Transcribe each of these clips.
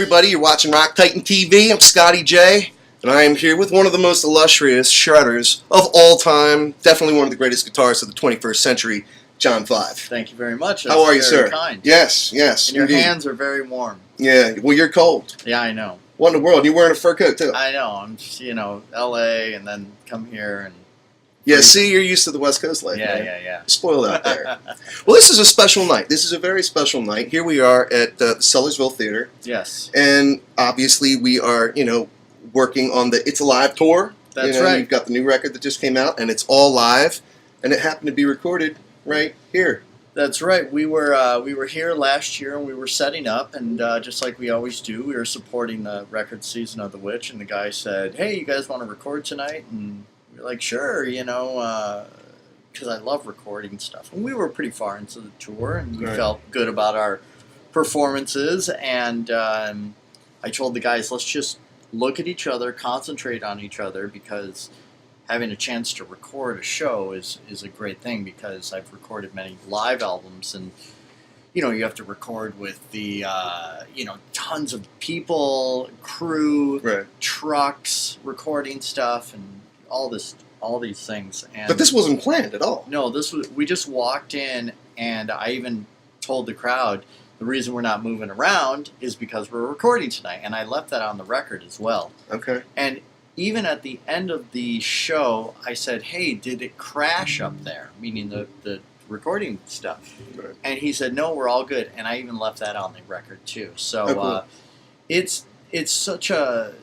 everybody. You're watching Rock Titan TV. I'm Scotty J, and I am here with one of the most illustrious shredders of all time. Definitely one of the greatest guitarists of the 21st century, John Five. Thank you very much. How are you, sir? Kind. Yes, yes. And your indeed. hands are very warm. Yeah, well, you're cold. Yeah, I know. What in the world? You're wearing a fur coat, too. I know. I'm just, L.A. and then come here and... Yeah, see, you're used to the West Coast life. Yeah, man. yeah. Spoiled out there. Well, this is a special night. This is a very special night. Here we are at the Sellersville Theater. Yes. And obviously we are, working on the It's Alive tour. That's right. We've got the new record that just came out, and it's all live. And it happened to be recorded right here. That's right. We were here last year, and we were setting up, and just like we always do, we were supporting the record Season of the Witch, and the guy said, "Hey, you guys want to record tonight?" And we were like, "Sure," because I love recording stuff. And we were pretty far into the tour, and we felt good about our performances, and I told the guys, let's just look at each other, concentrate on each other, because having a chance to record a show is a great thing, because I've recorded many live albums, and you have to record with the tons of people, crew, trucks, recording stuff, and all these things. And but this wasn't planned at all. No, we just walked in, and I even told the crowd the reason we're not moving around is because we're recording tonight, and I left that on the record as well. Okay. And even at the end of the show, I said, "Hey, did it crash up there?" Meaning the recording stuff. Right. And he said, "No, we're all good." And I even left that on the record too. So cool. It's such a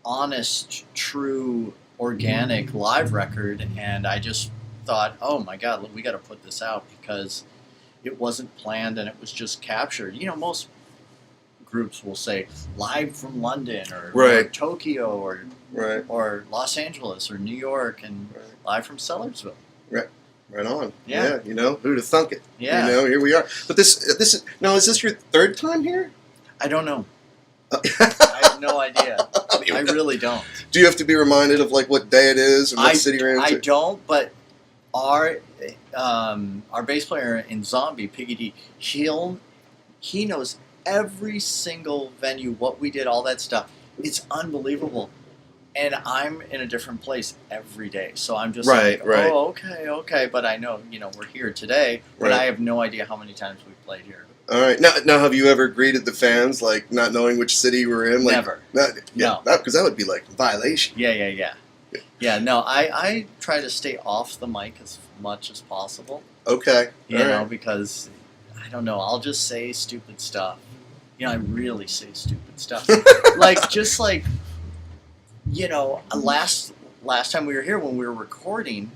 honest, true, organic live record, and I just thought, oh my God, we got to put this out, because it wasn't planned and it was just captured. Most groups will say live from London or Tokyo or Los Angeles or New York, and live from Sellersville. Right on. Yeah. Who'd have thunk it? Yeah. Here we are. But this is now. Is this your third time here? I don't know. I have no idea. I really don't. Do you have to be reminded of what day it is and what city you're in? I don't, but our bass player in Zombie, Piggy D, he knows every single venue, what we did, all that stuff. It's unbelievable. And I'm in a different place every day. So I'm just oh, okay. But I know, we're here today, but I have no idea how many times we've played here. All right. Now, have you ever greeted the fans, not knowing which city you were in? Never. No. Because that would be, violation. Yeah. Yeah, no, I try to stay off the mic as much as possible. Okay. Because, I don't know, I'll just say stupid stuff. I really say stupid stuff. Last time we were here, when we were recording,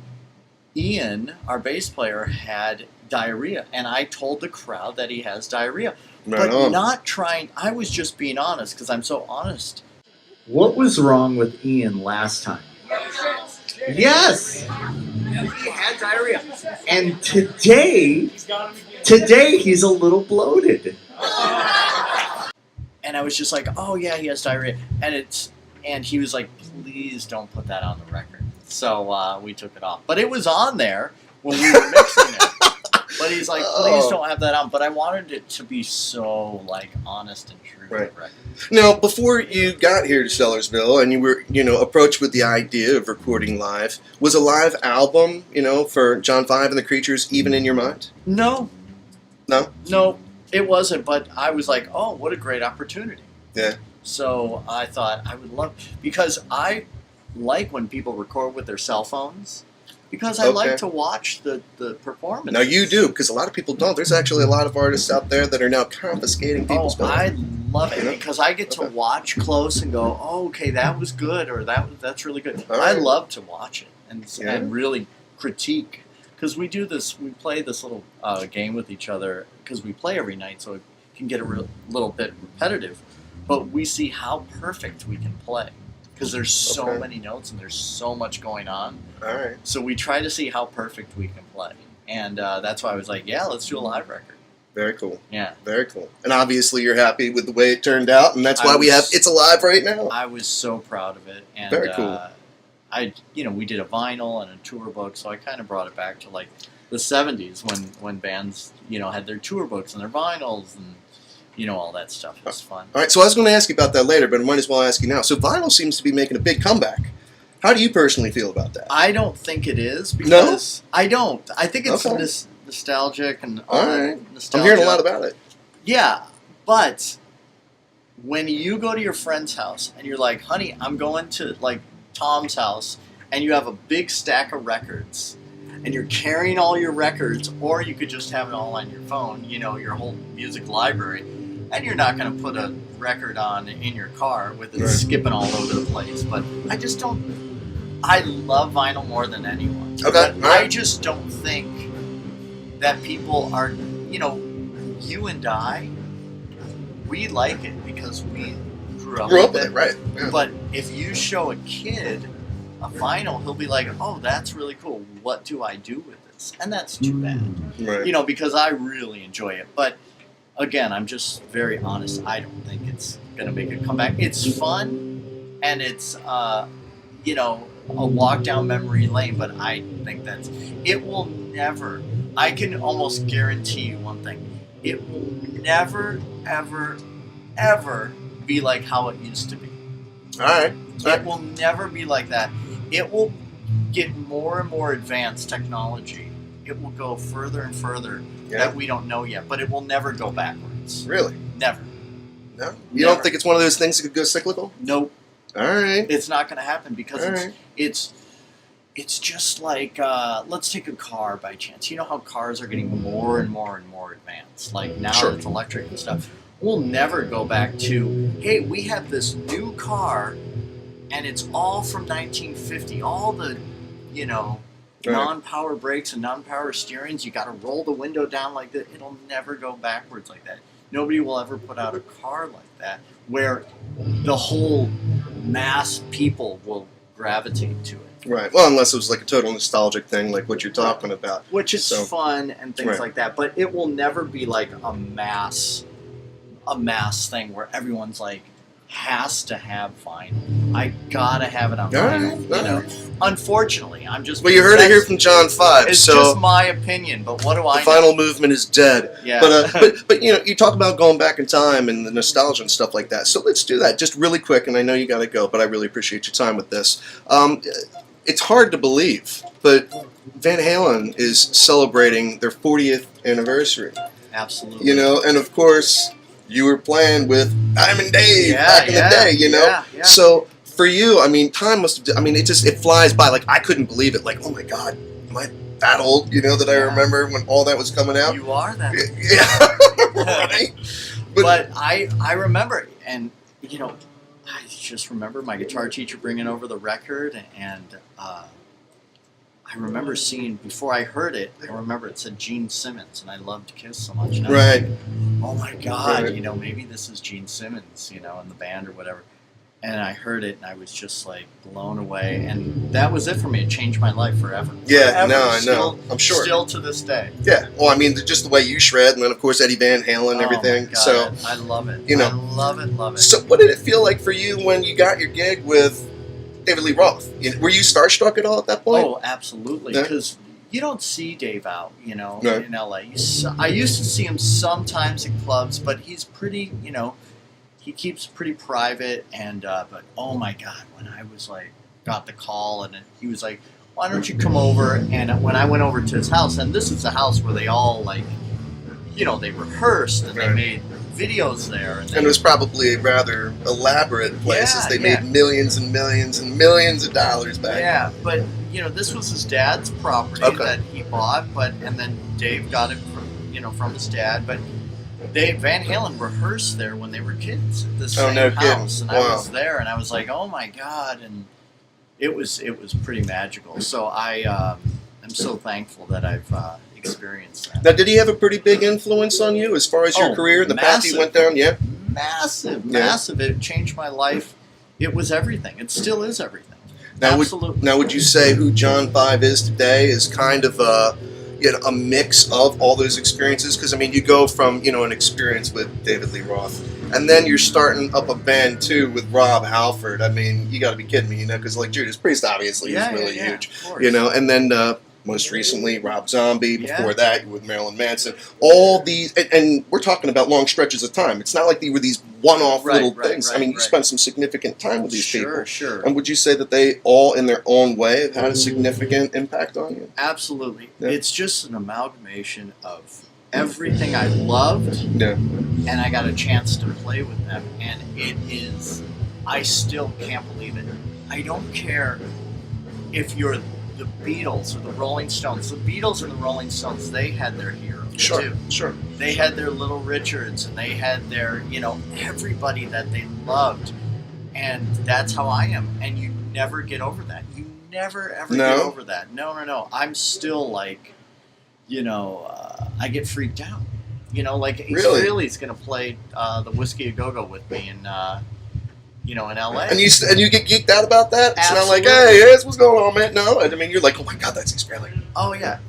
Ian, our bass player, had diarrhea, and I told the crowd that he has diarrhea. Not trying, I was just being honest, because I'm so honest. What was wrong with Ian last time? Yes! He had diarrhea. And today he's a little bloated. And I was just like, oh yeah, he has diarrhea. And he was like, please don't put that on the record. So we took it off. But it was on there when we were mixing it. But he's like, please don't have that on. But I wanted it to be so, honest and true to the record. Now, before you got here to Sellersville and you were, approached with the idea of recording live, was a live album, for John Five and the Creatures even in your mind? No. No? No, it wasn't. But I was like, oh, what a great opportunity. Yeah. So I thought I would love, because I like when people record with their cell phones, because I like to watch the performance. Now you do, because a lot of people don't. There's actually a lot of artists out there that are now confiscating people's phones. I love it, because I get to watch close and go, oh, okay, that was good, or that's really good. I love to watch it and really critique, because we play this little game with each other, because we play every night, so it can get a little bit repetitive. But we see how perfect we can play, because there's so many notes and there's so much going on. All right. So we try to see how perfect we can play. And that's why I was like, yeah, let's do a live record. Very cool. Yeah. Very cool. And obviously you're happy with the way it turned out, and that's why we have It's Alive right now. I was so proud of it. And, very cool. We did a vinyl and a tour book, so I kind of brought it back to the 70s when bands, had their tour books and their vinyls, and all that stuff is fun. All right, so I was going to ask you about that later, but I might as well ask you now. So vinyl seems to be making a big comeback. How do you personally feel about that? I don't think it is because I don't. I think it's Okay. nostalgic and all All that right. nostalgia. I'm hearing a lot about it. Yeah, but when you go to your friend's house and you're like, honey, I'm going to like Tom's house, and you have a big stack of records, and you're carrying all your records, or you could just have it all on your phone, your whole music library, and you're not going to put a record on in your car with it skipping all over the place. But I just don't. I love vinyl more than anyone. Okay. But I just don't think that people are, you and I, we like it because we grew up with it. Right? Yeah. But if you show a kid a vinyl, he'll be like, "Oh, that's really cool. What do I do with this?" And that's too bad, Right. because I really enjoy it. But again, I'm just very honest. I don't think it's gonna make a comeback. It's fun, and it's a walk down memory lane. But I think it will never. I can almost guarantee you one thing: it will never, ever, ever be like how it used to be. All right. It will never be like that. It will get more and more advanced technology. It will go further and further that we don't know yet, but it will never go backwards. Really? Never. No? You don't think it's one of those things that could go cyclical? Nope. All right. It's not going to happen because All it's just like, let's take a car by chance. You know how cars are getting more and more and more advanced? Like now Sure. it's electric and stuff. We'll never go back to, hey, we have this new car and it's all from 1950. All the, non-power brakes and non-power steerings, you got to roll the window down like that. It'll never go backwards like that. Nobody will ever put out a car like that where the whole mass people will gravitate to it. Right. Well, unless it was like a total nostalgic thing, like what you're talking about. Which is fun and things Right. like that. But it will never be like a mass thing where everyone's like, has to have vinyl. I gotta have it on vinyl. All right. Unfortunately, I'm just. Well, you heard it here from John 5. It's so just my opinion, but what do the I know? vinyl movement is dead. Yeah. But you talk about going back in time and the nostalgia and stuff like that. So let's do that just really quick. And I know you got to go, but I really appreciate your time with this. It's hard to believe, but Van Halen is celebrating their 40th anniversary. Absolutely. And of course, you were playing with Diamond Dave back in the day, Yeah. So for you, I mean, time must have, it flies by. Like, I couldn't believe it. Like, oh my God, am I that old, that I remember when all that was coming out? You are that. Yeah. Right? But I remember, and, I just remember my guitar teacher bringing over the record, and I remember seeing, before I heard it, I remember it said Gene Simmons, and I loved Kiss so much. And I was Right. like, oh my God, Right. Maybe this is Gene Simmons, in the band or whatever. And I heard it, and I was just like blown away, and that was it for me. It changed my life forever. Yeah, Forever. no, I know. Still, I'm sure. Still to this day. Yeah. Well, just the way you shred, and then of course Eddie Van Halen and everything. Oh my God, So I love it. You know. I love it. So what did it feel like for you when you got your gig with David Lee Roth? Were you starstruck at all at that point? Oh, absolutely. Yeah. Because you don't see Dave out, Right. in LA. I used to see him sometimes in clubs, but he's pretty, he keeps pretty private. And but oh my God, when I was like got the call, and he was like, "Why don't you come over?" And when I went over to his house, and this is a house where they all like, they rehearsed and they Right. made videos there, and And it was probably a rather elaborate place, as they made millions and millions and millions of dollars back. Yeah, but this was his dad's property that he bought, and then Dave got it from his dad. But Van Halen rehearsed there when they were kids at the same house, and I was there, and I was like, oh my God, and it was pretty magical. So I'm so thankful that I've experienced that. Now, did he have a pretty big influence on you as far as your career and the path you went down? Yeah. Massive. It changed my life. It was everything. It still is everything. Now, Absolutely. Would you say who John 5 is today is kind of a mix of all those experiences? Because, you go from, an experience with David Lee Roth, and then you're starting up a band, too, with Rob Halford. You got to be kidding me, because, like, Judas Priest, obviously, is really huge. Of course. And then most recently Rob Zombie. Yeah. Before that, you were with Marilyn Manson. All these, and we're talking about long stretches of time. It's not like they were these one-off little things. I mean, you spent some significant time with these people. Sure. And would you say that they all, in their own way, have had a significant impact on you? Absolutely. Yeah. It's just an amalgamation of everything I loved, Yeah. and I got a chance to play with them, and it is, I still can't believe it. I don't care if you're the Beatles or the Rolling Stones. The Beatles and the Rolling Stones, they had their heroes too. Sure. They had their Little Richards, and they had their, everybody that they loved, and that's how I am. And you never get over that. You never ever get over that. No. I'm still like, I get freaked out. Like Ace Frehley's going to play the Whiskey A Go-Go with me in LA. And you get geeked out about that? It's Absolutely. not like, hey, here's what's going on, man. No, I mean, you're like, oh my God, that's Ace Frehley. Oh yeah,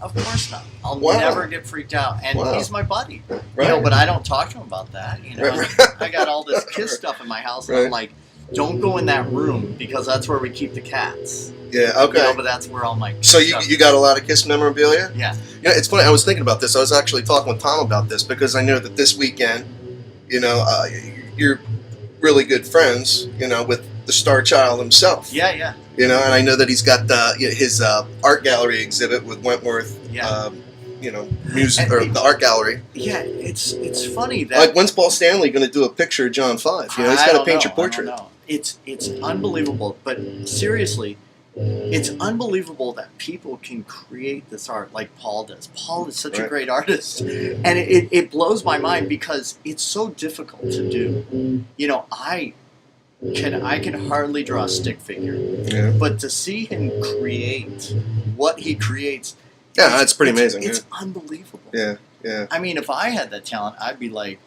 of course not. I'll Wow. never get freaked out, and he's my buddy. Right. But I don't talk to him about that. Right. I got all this Kiss stuff in my house, and I'm like, don't go in that room because that's where we keep the cats. Yeah, okay. But that's where all my So stuff. you got a lot of Kiss memorabilia? Yeah. It's funny. I was thinking about this. I was actually talking with Tom about this because I know that this weekend, you're really good friends, with the Star Child himself. Yeah. And I know that he's got his art gallery exhibit with Wentworth. Yeah. Music or the art gallery. Yeah, it's funny that. Like, when's Paul Stanley going to do a picture of John 5? He's got to paint your portrait. I don't know. It's unbelievable, but seriously, it's unbelievable that people can create this art like Paul does. Paul is such a great artist, and it blows my mind because it's so difficult to do. I can hardly draw a stick figure, but to see him create what he creates, that's pretty amazing. It's unbelievable. Yeah. I mean, if I had that talent, I'd be like,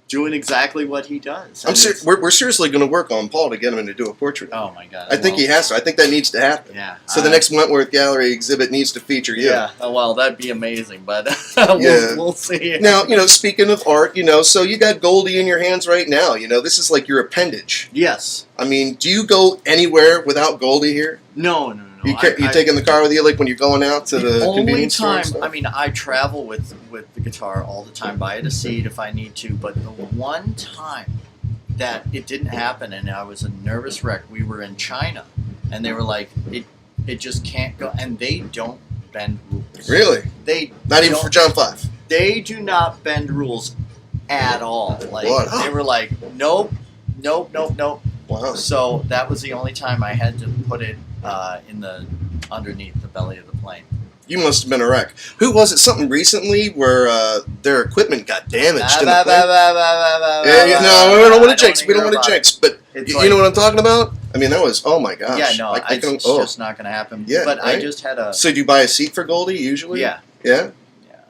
doing exactly what he does. We're seriously going to work on Paul to get him to do a portrait. Oh my God! I think he has to. I think that needs to happen. Yeah. So the next Wentworth Gallery exhibit needs to feature you. Yeah. Well, that'd be amazing, but we'll see. Now, speaking of art, so you got Goldie in your hands right now. This is like your appendage. Yes. I mean, do you go anywhere without Goldie here? No. You taking the car with you, like when you're going out to the convenience store? The only time, I mean, I travel with the guitar all the time, buy it a seat if I need to, but the one time that it didn't happen and I was a nervous wreck, we were in China, and they were like, it just can't go, and they don't bend rules. Really? Not even for John 5? They do not bend rules at all. Like, what? They were like, nope. Wow. So that was the only time I had to put it underneath the belly of the plane. You must have been a wreck. Who was it? Something recently where their equipment got damaged in the plane? No, we don't want to jinx. We don't want to jinx. But you know what I'm talking about? I mean, that was, oh my gosh. Yeah, no, it's just not going to happen. Yeah, but right? I just had a... So do you buy a seat for Goldie usually? Yeah. Yeah? Yeah.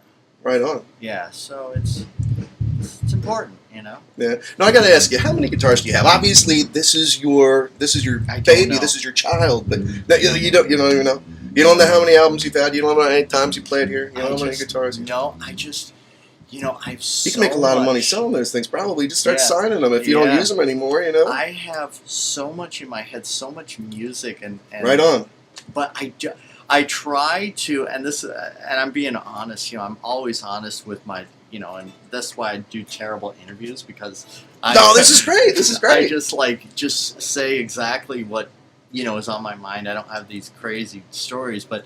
Right on. Yeah, so it's important, Yeah. Now I got to ask you, how many guitars do you have? Obviously, this is your baby, this is your child, but you don't even know. You don't know how many albums you've had. You don't know how many times you played here. You don't know how many guitars. No, I just, I've so you can make a lot of money selling those things. Probably just start signing them if you don't use them anymore. I have so much in my head, so much music, and right on. But I try to, and I'm being honest. I'm always honest with my. And that's why I do terrible interviews because this is great. This is great. I just say exactly what is on my mind. I don't have these crazy stories, but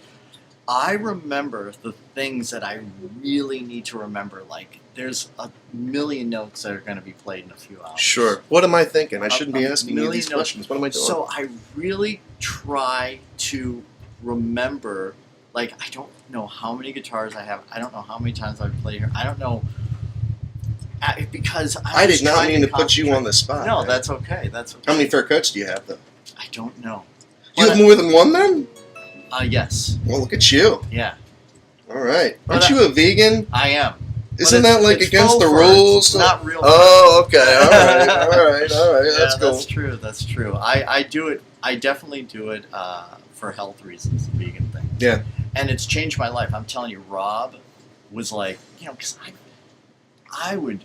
I remember the things that I really need to remember. Like there's a million notes that are going to be played in a few hours. Sure. What am I thinking? I shouldn't be asking you these questions. What am I doing? So I really try to remember. Like, I don't know how many guitars I have. I don't know how many times I've played here. I don't know. Because I did not mean to put you on the spot. No, man. That's okay. That's okay. How many fair coats do you have, though? I don't know. You have more than one, then? Yes. Well, look at you. Yeah. All right. Aren't you a vegan? I am. Isn't that like against the rules? Not real. Oh, okay. All right. That's cool. That's true. I do it. I definitely do it for health reasons, the vegan thing. Yeah. And it's changed my life. I'm telling you, Rob was like, because I would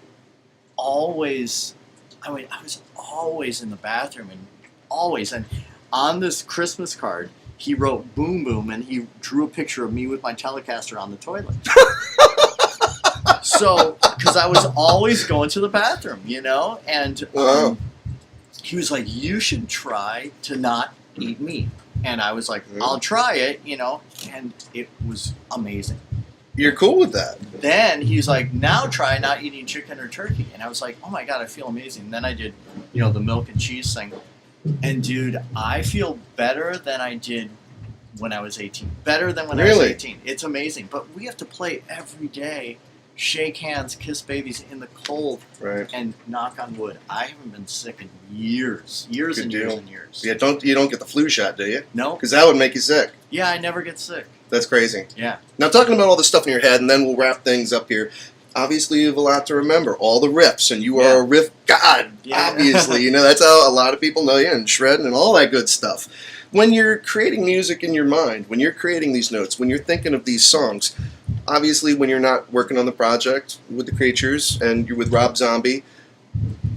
always, I was always in the bathroom and on this Christmas card, he wrote "Boom Boom" and he drew a picture of me with my Telecaster on the toilet. So, because I was always going to the bathroom, you know, and he was like, "You should try to not eat meat." And I was like, "I'll try it," you know, and it was amazing. You're cool with that. Then he's like, "Now try not eating chicken or turkey." And I was like, "Oh my God, I feel amazing." And then I did, you know, the milk and cheese thing. And dude, I feel better than I did when I was 18. Better than when I was 18. It's amazing. But we have to play every day, shake hands, kiss babies in the cold, and knock on wood. I haven't been sick in years. Years and years and years. Yeah, you don't get the flu shot, do you? No. Because that would make you sick. Yeah, I never get sick. That's crazy. Yeah. Now, talking about all this stuff in your head, and then we'll wrap things up here. Obviously, you have a lot to remember. All the riffs, and you are a riff god, obviously. You know, that's how a lot of people know you, and shredding and all that good stuff. When you're creating music in your mind, when you're creating these notes, when you're thinking of these songs, obviously when you're not working on the project with the Creatures and you're with Rob Zombie,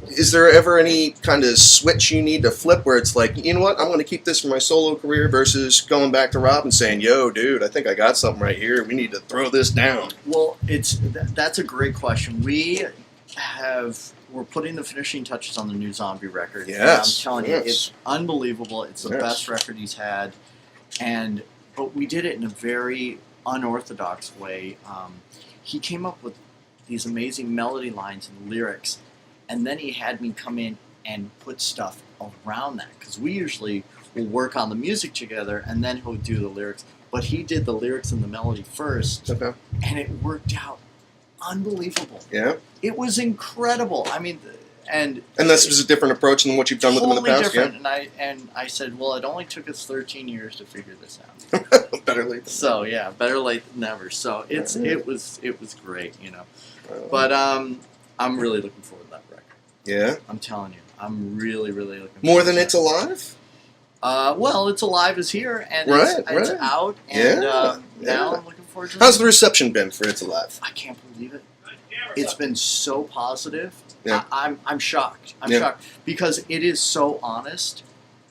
is there ever any kind of switch you need to flip where it's like, you know what, I'm going to keep this for my solo career versus going back to Rob and saying, yo, dude, I think I got something right here. We need to throw this down. Well, that's a great question. We're putting the finishing touches on the new Zombie record. Yes. And I'm telling you, it's unbelievable. It's the best record he's had. But we did it in a very unorthodox way. He came up with these amazing melody lines and lyrics, and then he had me come in and put stuff around that, because we usually will work on the music together and then he'll do the lyrics. But he did the lyrics and the melody first, and it worked out unbelievable. Yeah, it was incredible. I mean, and this was a different approach than what you've done with him in the past. Different. Yeah, and I said, well, it only took us 13 years to figure this out. Better late than never. Better late than never. So it was great, you know. But I'm really looking forward to that record. Yeah, I'm telling you, I'm really looking forward. More than It's Alive. Well, It's Alive is here, and it's out, and now I'm looking forward to it. How's the reception been for It's Alive? I can't believe it. It's been so positive. Yeah. I'm shocked. I'm shocked because it is so honest.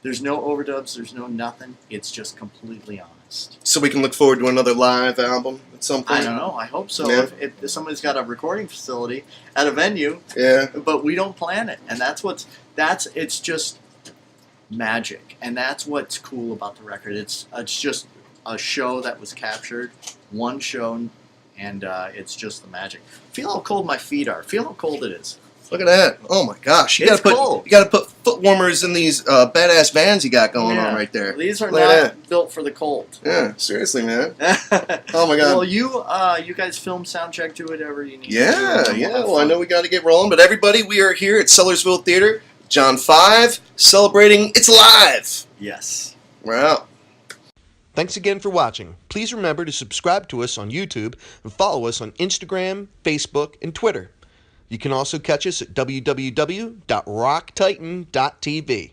There's no overdubs. There's no nothing. It's just completely honest. So we can look forward to another live album at some point? I don't know. I hope so. Yeah. If somebody's got a recording facility at a venue, but we don't plan it. And it's just magic. And that's what's cool about the record. It's just a show that was captured, one show, and it's just the magic. Feel how cold my feet are. Feel how cold it is. Look at that. Oh my gosh. You gotta put foot warmers in these badass Vans you got going on right there. These are not built for the cold. Yeah, seriously, man. Oh my god. Well, you guys film soundcheck, do whatever you need to do. Yeah. Well, I know we gotta get rolling, but everybody, we are here at Sellersville Theater, John 5, celebrating It's Alive. Yes. We're out. Thanks again for watching. Please remember to subscribe to us on YouTube and follow us on Instagram, Facebook, and Twitter. You can also catch us at www.rocktitan.tv.